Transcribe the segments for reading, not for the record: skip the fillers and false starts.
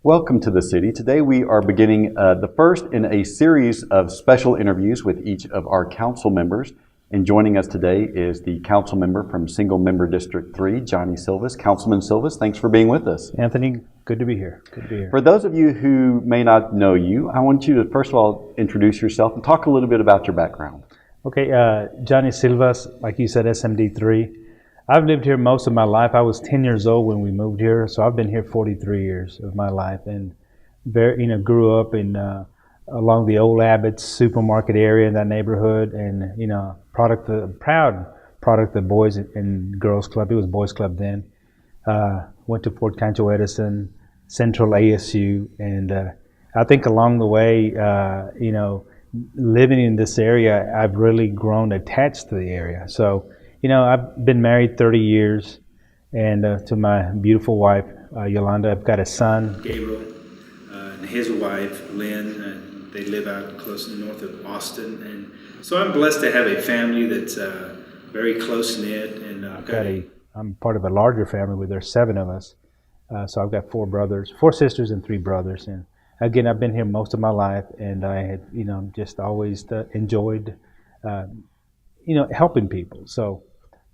Welcome to the city. Today we are beginning the first in a series of special interviews with each of our council members. And joining us today is the council member from Single Member District 3, Johnny Silvas. Councilman Silvas, thanks for being with us. Anthony, good to be here. Good to be here. For those of you who may not know you, I want you to first of all introduce yourself and talk a little bit about your background. Okay, Johnny Silvas, like you said, SMD3. I've lived here most of my life. I was 10 years old when we moved here, so I've been here 43 years of my life, and grew up in along the old Abbott's supermarket area in that neighborhood, and proud product of the Boys and Girls Club. It was Boys Club then. Went to Fort Concho Edison, Central ASU, and I think along the way, living in this area, I've really grown attached to the area. So. I've been married 30 years, and to my beautiful wife, Yolanda. I've got a son, Gabriel, and his wife, Lynn. They live out close north of Austin. And so I'm blessed to have a family that's very close-knit. And I'm part of a larger family where there's 7 of us. So I've got 4 sisters and 3 brothers. And again, I've been here most of my life, and I had, just always enjoyed, helping people. So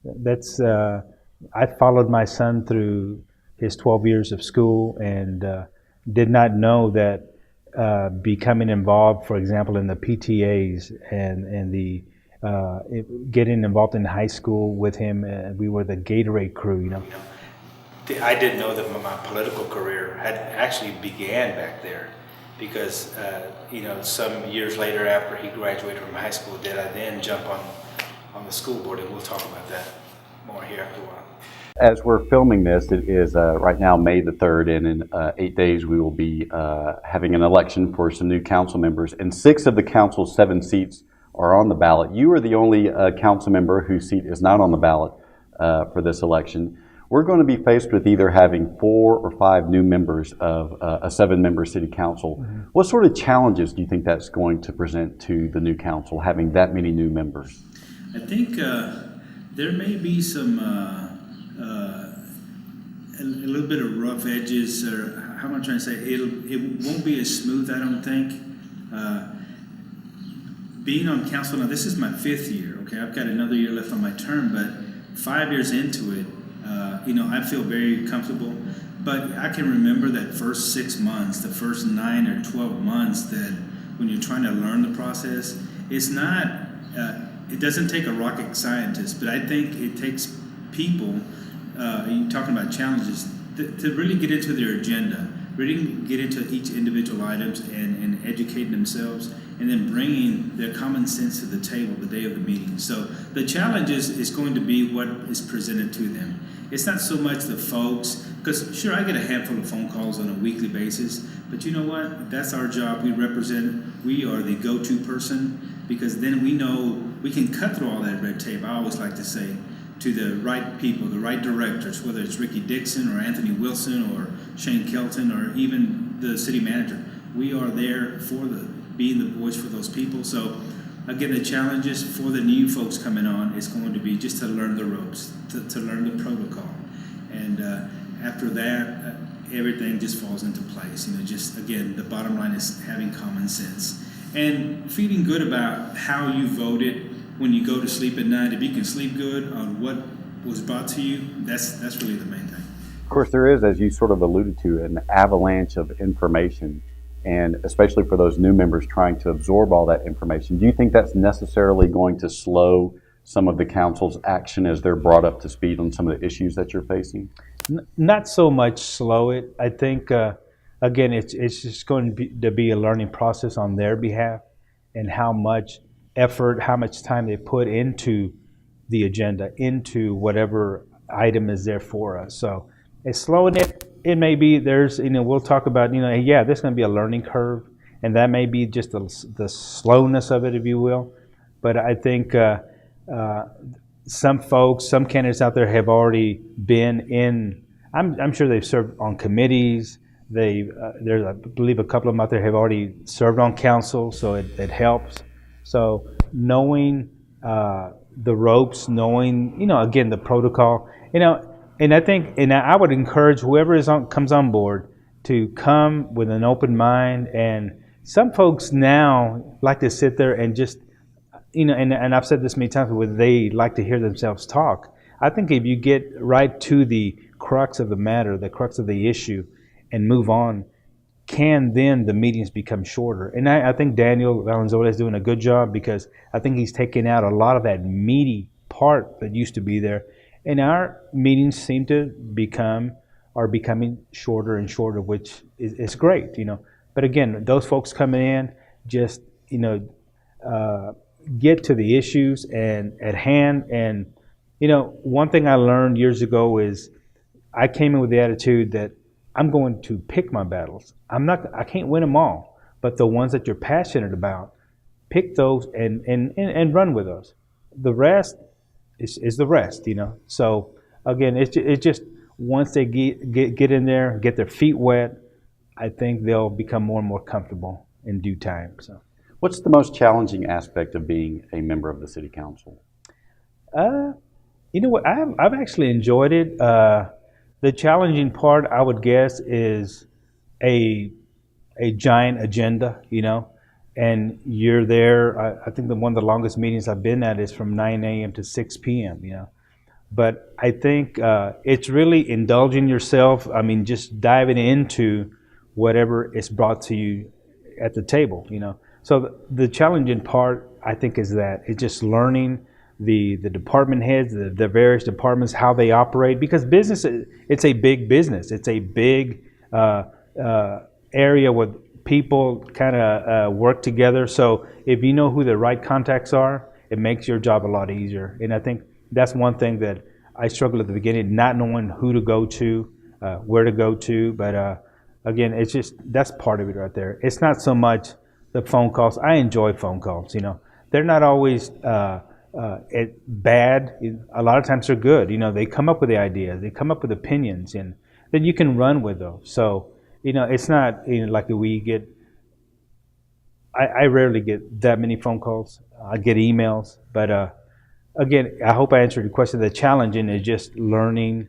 that's I followed my son through his 12 years of school, and did not know that becoming involved, for example, in the PTAs and the getting involved in high school with him. We were the Gatorade crew, I didn't know that my political career had actually began back there, because some years later, after he graduated from high school, did I then jump on the school board, and we'll talk about that more here after a while. As we're filming this, it is right now May the 3rd, and in 8 days we will be having an election for some new council members, and 6 of the council's 7 seats are on the ballot. You are the only council member whose seat is not on the ballot for this election. We're going to be faced with either having 4 or 5 new members of a 7-member city council. Mm-hmm. What sort of challenges do you think that's going to present to the new council, having that many new members? I think there may be some a little bit of rough edges, or how am I trying to say? It won't be as smooth, I don't think. Being on council now, this is my 5th year. Okay, I've got another year left on my term, but 5 years into it, I feel very comfortable. But I can remember that first 6 months, the first 9 or 12 months, that when you're trying to learn the process, it's not. It doesn't take a rocket scientist, but I think it takes people, you're talking about challenges, to really get into their agenda, really get into each individual items and educating themselves, and then bringing their common sense to the table the day of the meeting. So the challenge is going to be what is presented to them. It's not so much the folks, because sure, I get a handful of phone calls on a weekly basis, but you know what? That's our job. We are the go-to person, because then we know we can cut through all that red tape. I always like to say, to the right people, the right directors, whether it's Ricky Dixon or Anthony Wilson or Shane Kelton or even the city manager. We are there for being the voice for those people. So again, the challenges for the new folks coming on is going to be just to learn the ropes, to learn the protocol. And after that, everything just falls into place. Just again, the bottom line is having common sense and feeling good about how you voted when you go to sleep at night. If you can sleep good on what was brought to you, that's really the main thing. Of course, there is, as you sort of alluded to, an avalanche of information, and especially for those new members trying to absorb all that information. Do you think that's necessarily going to slow some of the council's action as they're brought up to speed on some of the issues that you're facing? Not so much slow it. I think, again, it's just going to be a learning process on their behalf, and how much effort, how much time they put into the agenda, into whatever item is there for us. So it's slowing it. It may be we'll talk about, there's going to be a learning curve, and that may be just the slowness of it, if you will. But I think some candidates out there have already been in, I'm sure they've served on committees. There's, I believe, a couple of them out there have already served on council, so it helps. So knowing the ropes, knowing, again, the protocol, and I think, and I would encourage whoever comes on board to come with an open mind. And some folks now like to sit there and just, and I've said this many times, where they like to hear themselves talk. I think if you get right to the crux of the matter, the crux of the issue, and move on, then the meetings become shorter. And I think Daniel Valenzuela is doing a good job, because I think he's taken out a lot of that meaty part that used to be there. And our meetings seem to are becoming shorter and shorter, which is great, But again, those folks coming in, just, get to the issues and at hand. And, one thing I learned years ago is I came in with the attitude that I'm going to pick my battles. I can't win them all, but the ones that you're passionate about, pick those and run with those. The rest is the rest, So again, it's just once they get in there, get their feet wet, I think they'll become more and more comfortable in due time. So, what's the most challenging aspect of being a member of the City Council? You know what? I've actually enjoyed it. The challenging part, I would guess, is a giant agenda, and you're there. I think one of the longest meetings I've been at is from 9 a.m. to 6 p.m., But I think it's really indulging yourself. I mean, just diving into whatever is brought to you at the table, So the challenging part, I think, is that it's just learning the department heads, the various departments, how they operate, because business, it's a big business. It's a big area where people kind of work together. So if you know who the right contacts are, it makes your job a lot easier. And I think that's one thing that I struggled at the beginning, not knowing who to go to, where to go to. But again, it's just, that's part of it right there. It's not so much the phone calls. I enjoy phone calls, They're not always bad. A lot of times they're good. They come up with the ideas, they come up with opinions, and then you can run with those. So, it's not like we get, I rarely get that many phone calls. I get emails, but again, I hope I answered your question. The challenging is just learning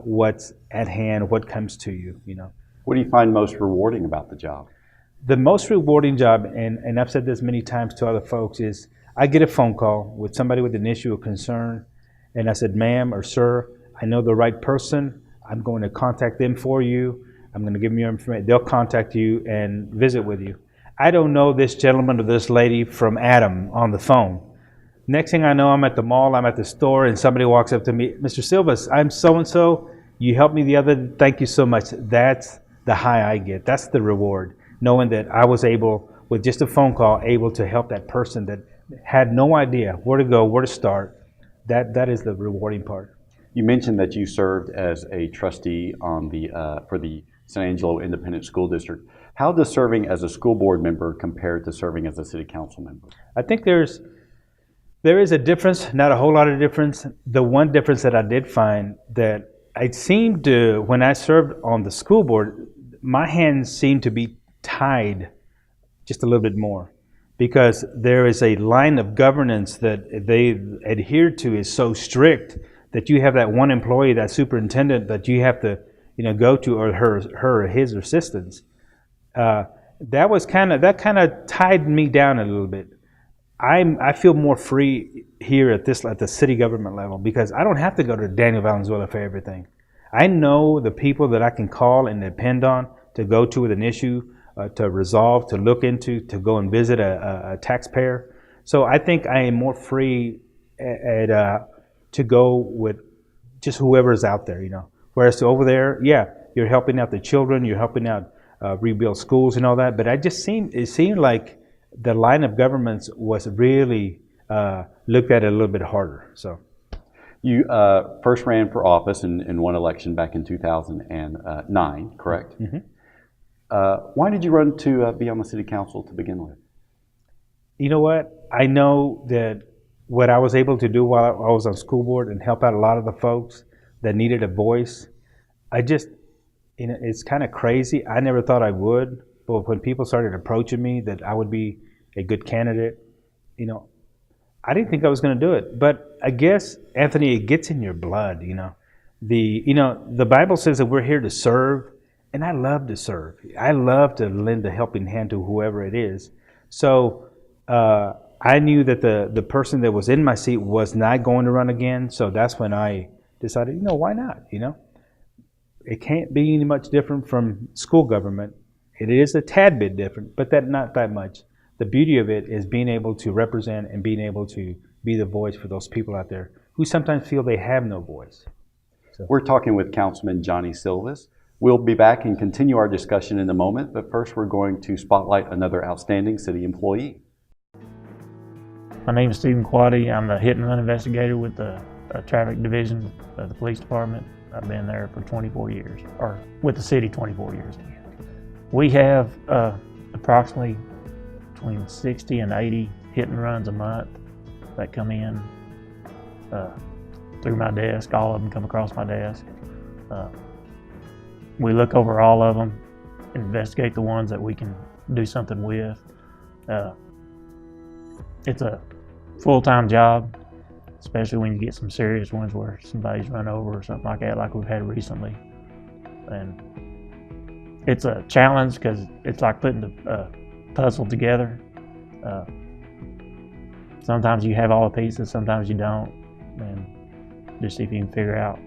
what's at hand, what comes to you, What do you find most rewarding about the job? The most rewarding job, and I've said this many times to other folks, is I get a phone call with somebody with an issue or concern, and I said, ma'am or sir, I know the right person. I'm going to contact them for you. I'm going to give them your information. They'll contact you and visit with you. I don't know this gentleman or this lady from Adam on the phone. Next thing I know, I'm at the mall, I'm at the store, and somebody walks up to me, Mr. Silvas, I'm so-and-so. You helped me the other, thank you so much. That's the high I get. That's the reward, knowing that I was able, with just a phone call, able to help that person that had no idea where to go, where to start. That is the rewarding part. You mentioned that you served as a trustee on for the San Angelo Independent School District. How does serving as a school board member compare to serving as a city council member? I think there is a difference, not a whole lot of difference. The one difference that I did find, that it seemed to, when I served on the school board, my hands seemed to be tied just a little bit more, because there is a line of governance that they adhere to is so strict that you have that one employee, that superintendent, that you have to go to, or her or his assistants. That kind of tied me down a little bit. I feel more free here at the city government level, because I don't have to go to Daniel Valenzuela for everything. I know the people that I can call and depend on to go to with an issue, to resolve, to look into, to go and visit a taxpayer. So I think I am more free to go with just whoever's out there, Whereas to over there, yeah, you're helping out the children, you're helping out rebuild schools and all that. But it seemed like the line of governments was really looked at it a little bit harder. So, you first ran for office in one election back in 2009, correct? Mm-hmm. Why did you run to be on the city council to begin with? You know what? I know that what I was able to do while I was on school board and help out a lot of the folks that needed a voice, I just, it's kind of crazy. I never thought I would, but when people started approaching me that I would be a good candidate, I didn't think I was going to do it. But I guess, Anthony, it gets in your blood, The Bible says that we're here to serve And I love to serve. I love to lend a helping hand to whoever it is. So I knew that the person that was in my seat was not going to run again. So that's when I decided, why not? It can't be any much different from school government. It is a tad bit different, but not that much. The beauty of it is being able to represent and being able to be the voice for those people out there who sometimes feel they have no voice. So. We're talking with Councilman Johnny Silvas. We'll be back and continue our discussion in a moment, but first we're going to spotlight another outstanding city employee. My name is Quade. I'm the hit and run investigator with the traffic division of the police department. I've been there for 24 years, or with the city 24 years. We have approximately between 60 and 80 hit and runs a month that come in through my desk. All of them come across my desk. We look over all of them, investigate the ones that we can do something with. It's a full-time job, especially when you get some serious ones where somebody's run over or something like that, like we've had recently. And it's a challenge because it's like putting the puzzle together. Sometimes you have all the pieces, sometimes you don't, and just see if you can figure out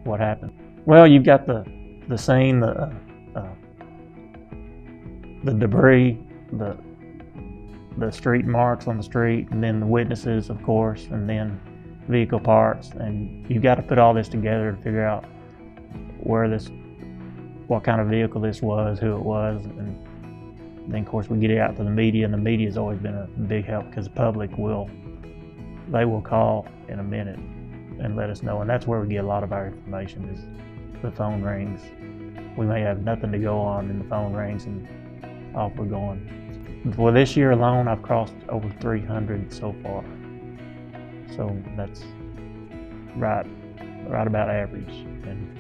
what happened. Well, you've got the scene, the debris, the street marks on the street, and then the witnesses, of course, and then vehicle parts, and you've got to put all this together to figure out what kind of vehicle this was, who it was, and then of course we get it out to the media, and the media has always been a big help because the public will call in a minute and let us know, and that's where we get a lot of our information is the phone rings. We may have nothing to go on, and the phone rings, and off we're going. For this year alone, I've crossed over 300 so far. So that's right about average. And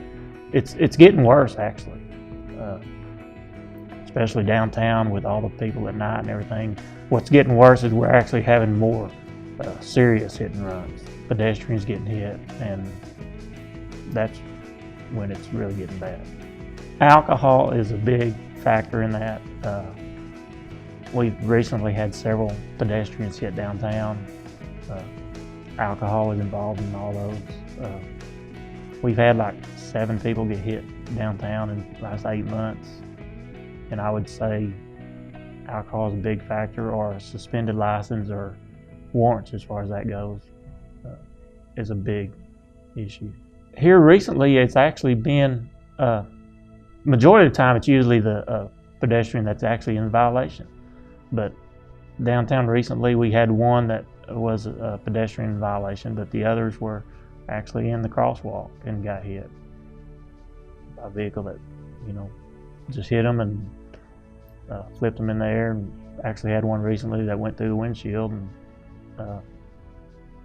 it's getting worse, actually. Especially downtown with all the people at night and everything. What's getting worse is we're actually having more serious hit and runs. Pedestrians getting hit, and that's when it's really getting bad. Alcohol is a big factor in that. We've recently had several pedestrians hit downtown. Alcohol is involved in all those. We've had like 7 people get hit downtown in the last 8 months. And I would say alcohol is a big factor, or a suspended license or warrants as far as that goes is a big issue. Here recently, it's actually been, majority of the time, it's usually the pedestrian that's actually in violation. But downtown recently, we had one that was a pedestrian violation, but the others were actually in the crosswalk and got hit by a vehicle that, just hit them and flipped them in the air. And actually had one recently that went through the windshield and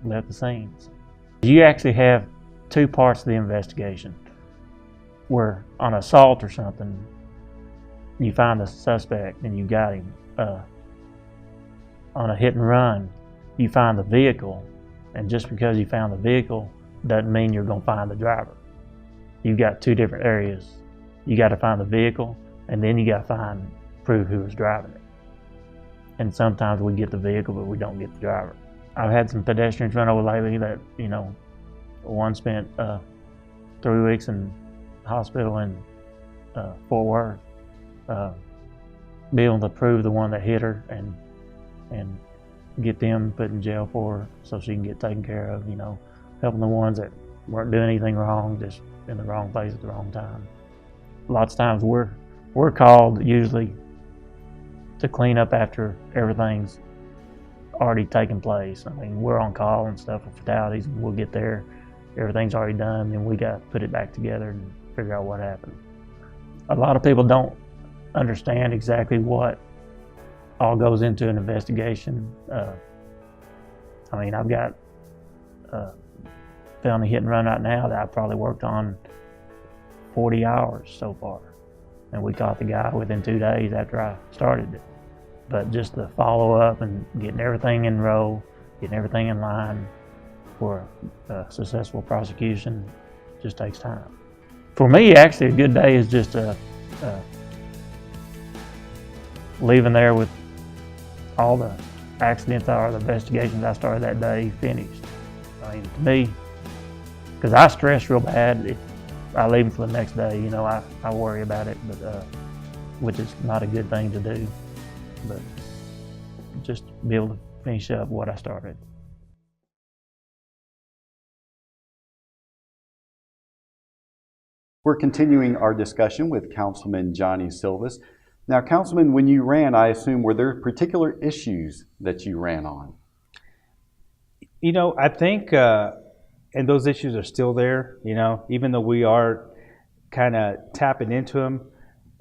left the scene. You actually have 2 parts of the investigation. Where on assault or something, you find the suspect and you got him. On a hit and run, you find the vehicle, and just because you found the vehicle doesn't mean you're going to find the driver. You've got 2 different areas. You got to find the vehicle, and then you got to prove who was driving it. And sometimes we get the vehicle, but we don't get the driver. I've had some pedestrians run over lately that, one spent 3 weeks in hospital in Fort Worth, be able to prove the one that hit her and get them put in jail for her so she can get taken care of, helping the ones that weren't doing anything wrong, just in the wrong place at the wrong time. Lots of times we're called usually to clean up after everything's already taken place. I mean, we're on call and stuff with fatalities, and we'll get there, everything's already done, and we got to put it back together and figure out what happened. A lot of people don't understand exactly what all goes into an investigation. I mean, I've got felony hit and run right now that I probably worked on 40 hours so far. And we caught the guy within 2 days after I started it. But just the follow up and getting everything in row, getting everything in line for a successful prosecution just takes time. For me, actually, a good day is just leaving there with all the accidents or the investigations I started that day finished. I mean, to me, because I stress real bad if I leave for the next day, you know, I worry about it, but which is not a good thing to do, but just be able to finish up what I started. We're continuing our discussion with Councilman Johnny Silvas. Now, Councilman, when you ran, I assume, were there particular issues that you ran on? You know, I think, and those issues are still there, you know, even though we are kind of tapping into them.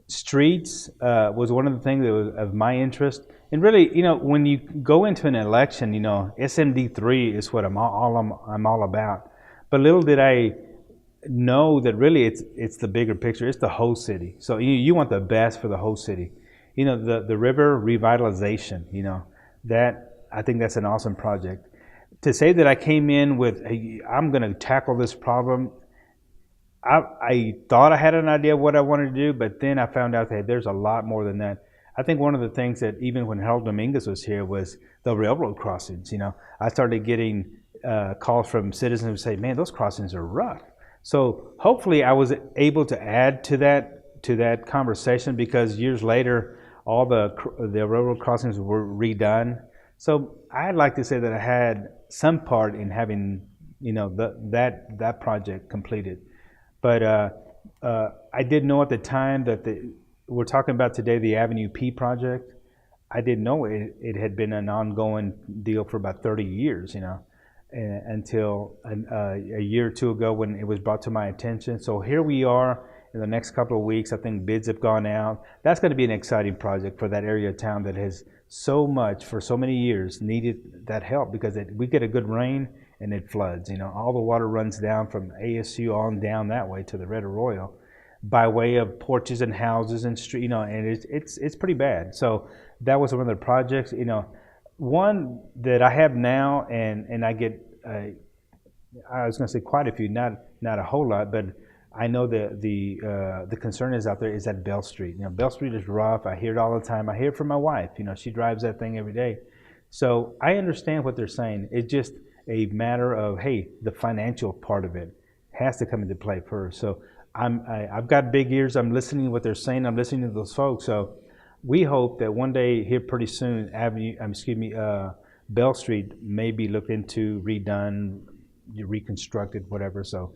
Streets was one of the things that was of my interest. And really, you know, when you go into an election, you know, SMD3 is what I'm all about. But little did I know that really it's the bigger picture. It's the whole city. So you want the best for the whole city. You know, the river revitalization, you know, that I think that's an awesome project. To say that I came in with, hey, I'm going to tackle this problem, I thought I had an idea of what I wanted to do, but then I found out that there's a lot more than that. I think one of the things that even when Harold Dominguez was here was the railroad crossings. You know, I started getting calls from citizens who say, man, those crossings are rough. So hopefully I was able to add to that conversation, because years later, all the railroad crossings were redone. So I'd like to say that I had some part in having, you know, that project completed. But I didn't know at the time that we're talking about today, the Avenue P project. I didn't know it had been an ongoing deal for about 30 years, you know, until a year or two ago when it was brought to my attention. So here we are in the next couple of weeks. I think bids have gone out. That's going to be an exciting project for that area of town that has so much, for so many years, needed that help, because we get a good rain and it floods. You know, all the water runs down from ASU on down that way to the Red Arroyo by way of porches and houses and street, you know, and it's pretty bad. So that was one of the projects, you know. One that I have now, and I get, I was going to say quite a few, not a whole lot, but I know the concern is out there is at Bell Street. You know, Bell Street is rough. I hear it all the time. I hear it from my wife. You know, she drives that thing every day. So I understand what they're saying. It's just a matter of, hey, the financial part of it has to come into play first. So I've got big ears. I'm listening to what they're saying. I'm listening to those folks. So we hope that one day here pretty soon, Bell Street may be looked into, redone, reconstructed, whatever. So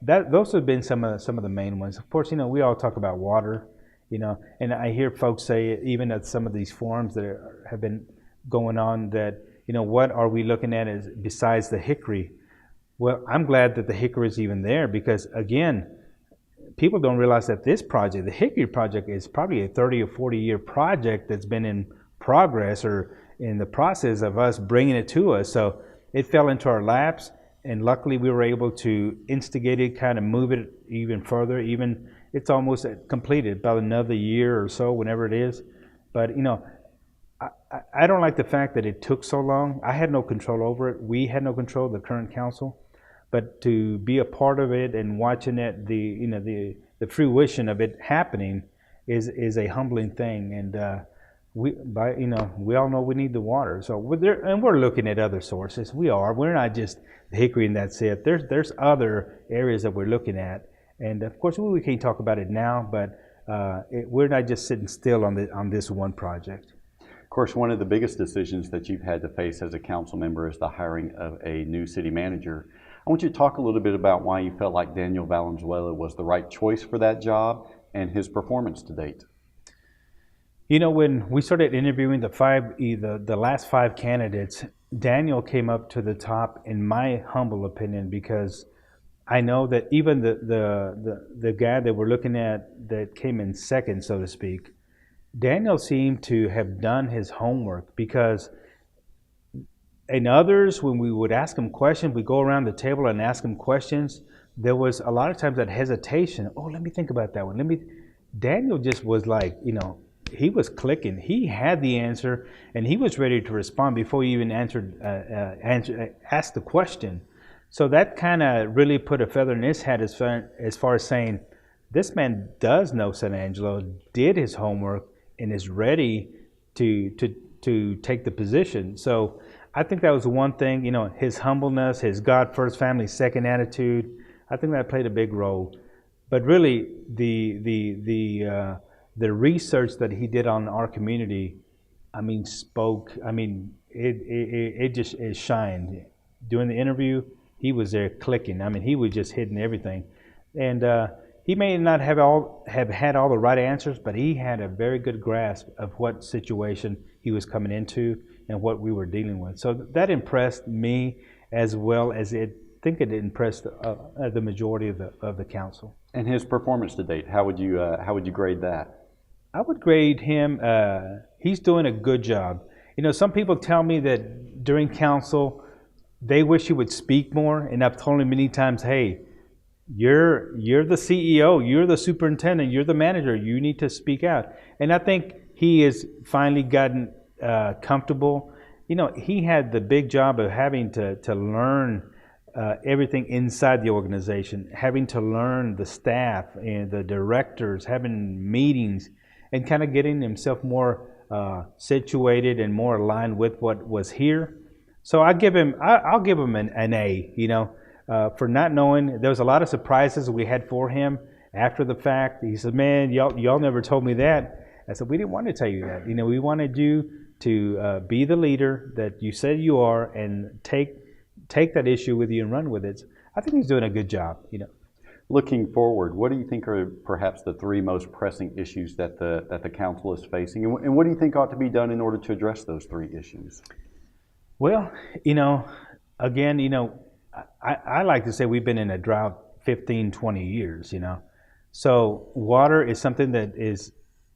those have been some of the main ones. Of course, you know, we all talk about water, you know, and I hear folks say, even at some of these forums that have been going on, that, you know, what are we looking at as besides the hickory? Well, I'm glad that the hickory is even there, because again, people don't realize that this project, the Hickory project, is probably a 30 or 40 year project that's been in progress or in the process of us bringing it to us. So it fell into our laps, and luckily we were able to instigate it, kind of move it even further. Even it's almost completed, about another year or so, whenever it is. But, you know, I don't like the fact that it took so long. I had no control over it. We had no control, the current council. But to be a part of it and watching it, the fruition of it happening is a humbling thing. And we all know we need the water. So we're looking at other sources. We're not just the Hickory and that's it. There's other areas that we're looking at. And of course, we can't talk about it now, but we're not just sitting still on this one project. Of course, one of the biggest decisions that you've had to face as a council member is the hiring of a new city manager. I want you to talk a little bit about why you felt like Daniel Valenzuela was the right choice for that job and his performance to date. You know, when we started interviewing the last 5 candidates, Daniel came up to the top, in my humble opinion, because I know that even the guy that we're looking at that came in second, so to speak, Daniel seemed to have done his homework, because in others, when we would ask him questions, we go around the table and ask him questions, there was a lot of times that hesitation. Oh, let me think about that one. Daniel just was like, you know, he was clicking. He had the answer, and he was ready to respond before he even asked the question. So that kind of really put a feather in his hat as far as saying, this man does know San Angelo, did his homework, and is ready to take the position. So I think that was one thing, you know, his humbleness, his God first, family second attitude. I think that played a big role. But really, the research that he did on our community, I mean, it shined. During the interview, he was there clicking. I mean, he was just hitting everything. And he may not have had all the right answers, but he had a very good grasp of what situation he was coming into and what we were dealing with. So that impressed me, as well as I think it impressed the majority of the council. And his performance to date, how would you grade that? I would grade him, he's doing a good job. You know, some people tell me that during council, they wish he would speak more, and I've told him many times, hey, you're the CEO, you're the superintendent, you're the manager, you need to speak out. And I think he has finally gotten comfortable. You know, he had the big job of having to learn everything inside the organization, having to learn the staff and the directors, having meetings, and kind of getting himself more situated and more aligned with what was here. So I'll give him an A, you know, for not knowing. There was a lot of surprises we had for him after the fact. He said, man, y'all never told me that. I said, we didn't want to tell you that. You know, we wanted you to be the leader that you said you are, and take that issue with you and run with it. I think he's doing a good job, you know. Looking forward, what do you think are perhaps the three most pressing issues that the council is facing, and what do you think ought to be done in order to address those three issues? Well, you know, again, you know, I like to say we've been in a drought 15, 20 years, you know. So water is something that is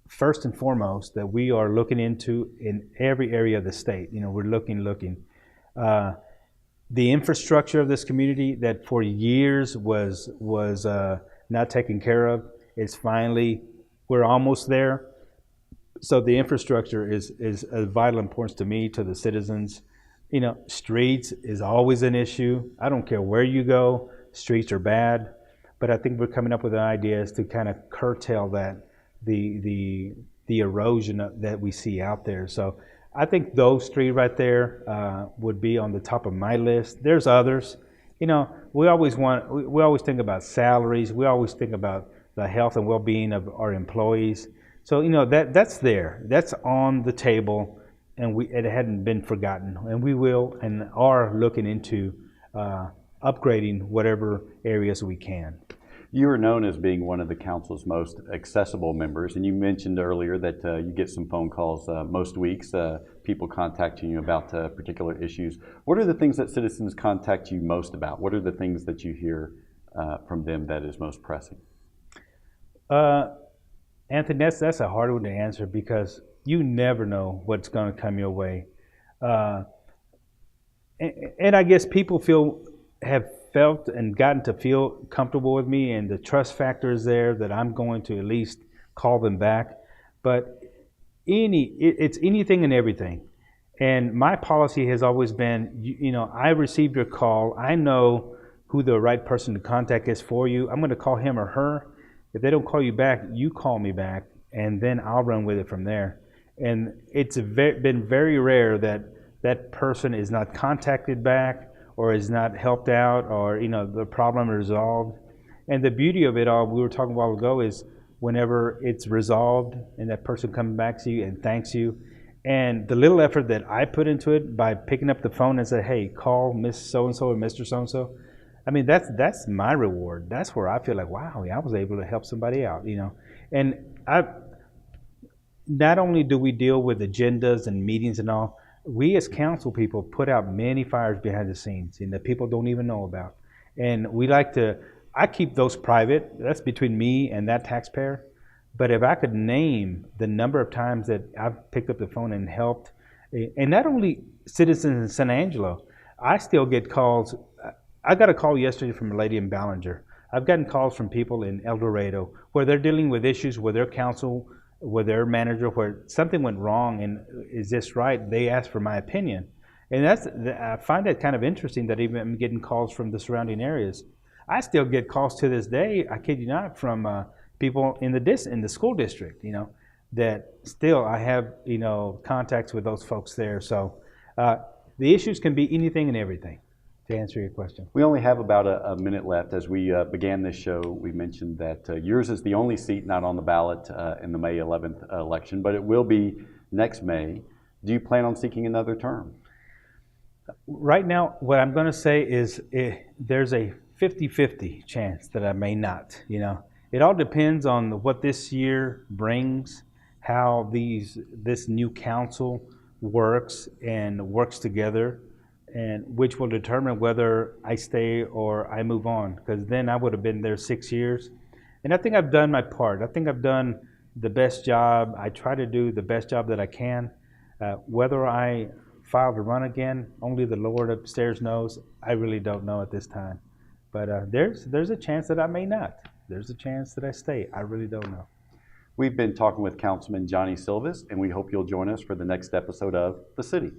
first and foremost that we are looking into in every area of the state. You know, we're looking. The infrastructure of this community that for years was not taken care of is finally, we're almost there. So the infrastructure is of vital importance to me, to the citizens. You know, streets is always an issue. I don't care where you go, streets are bad. But I think we're coming up with ideas to kind of curtail that, the erosion that we see out there. So I think those three right there would be on the top of my list. There's others. You know, we always think about salaries. We always think about the health and well-being of our employees. So, you know, that's there. That's on the table, and it hadn't been forgotten. And we will and are looking into upgrading whatever areas we can. You are known as being one of the council's most accessible members, and you mentioned earlier that you get some phone calls most weeks, people contacting you about particular issues. What are the things that citizens contact you most about? What are the things that you hear from them that is most pressing? Anthony, that's a hard one to answer, because you never know what's going to come your way. And I guess people have felt and gotten to feel comfortable with me, and the trust factor is there that I'm going to at least call them back. But it's anything and everything. And my policy has always been, you know, I received your call. I know who the right person to contact is for you. I'm going to call him or her. If they don't call you back, you call me back, and then I'll run with it from there. And it's been very rare that that person is not contacted back, or is not helped out, or, you know, the problem resolved. And the beauty of it all, we were talking a while ago, is whenever it's resolved and that person comes back to you and thanks you, and the little effort that I put into it by picking up the phone and say, hey, call Miss So-and-so or Mr. So-and-so, I mean, that's my reward. That's where I feel like, wow, I was able to help somebody out, you know. And not only do we deal with agendas and meetings and all, we as council people put out many fires behind the scenes and that people don't even know about. And I keep those private. That's between me and that taxpayer. But if I could name the number of times that I've picked up the phone and helped, and not only citizens in San Angelo, I still get calls. I got a call yesterday from a lady in Ballinger. I've gotten calls from people in El Dorado where they're dealing with issues with their council, with their manager, where something went wrong, and is this right? They asked for my opinion. And I find that kind of interesting, that even I'm getting calls from the surrounding areas. I still get calls to this day, I kid you not, from people in the school district, that still I have, contacts with those folks there. So the issues can be anything and everything, to answer your question. We only have about a minute left. As we began this show, we mentioned that yours is the only seat not on the ballot in the May 11th election, but it will be next May. Do you plan on seeking another term? Right now, what I'm going to say is there's a 50-50 chance that I may not. It all depends on what this year brings, how this new council works together, and which will determine whether I stay or I move on, because then I would have been there 6 years. And I think I've done my part. I think I've done the best job. I try to do the best job that I can. Whether I file to run again, only the Lord upstairs knows. I really don't know at this time. But there's a chance that I may not. There's a chance that I stay. I really don't know. We've been talking with Councilman Johnny Silvas, and we hope you'll join us for the next episode of The City.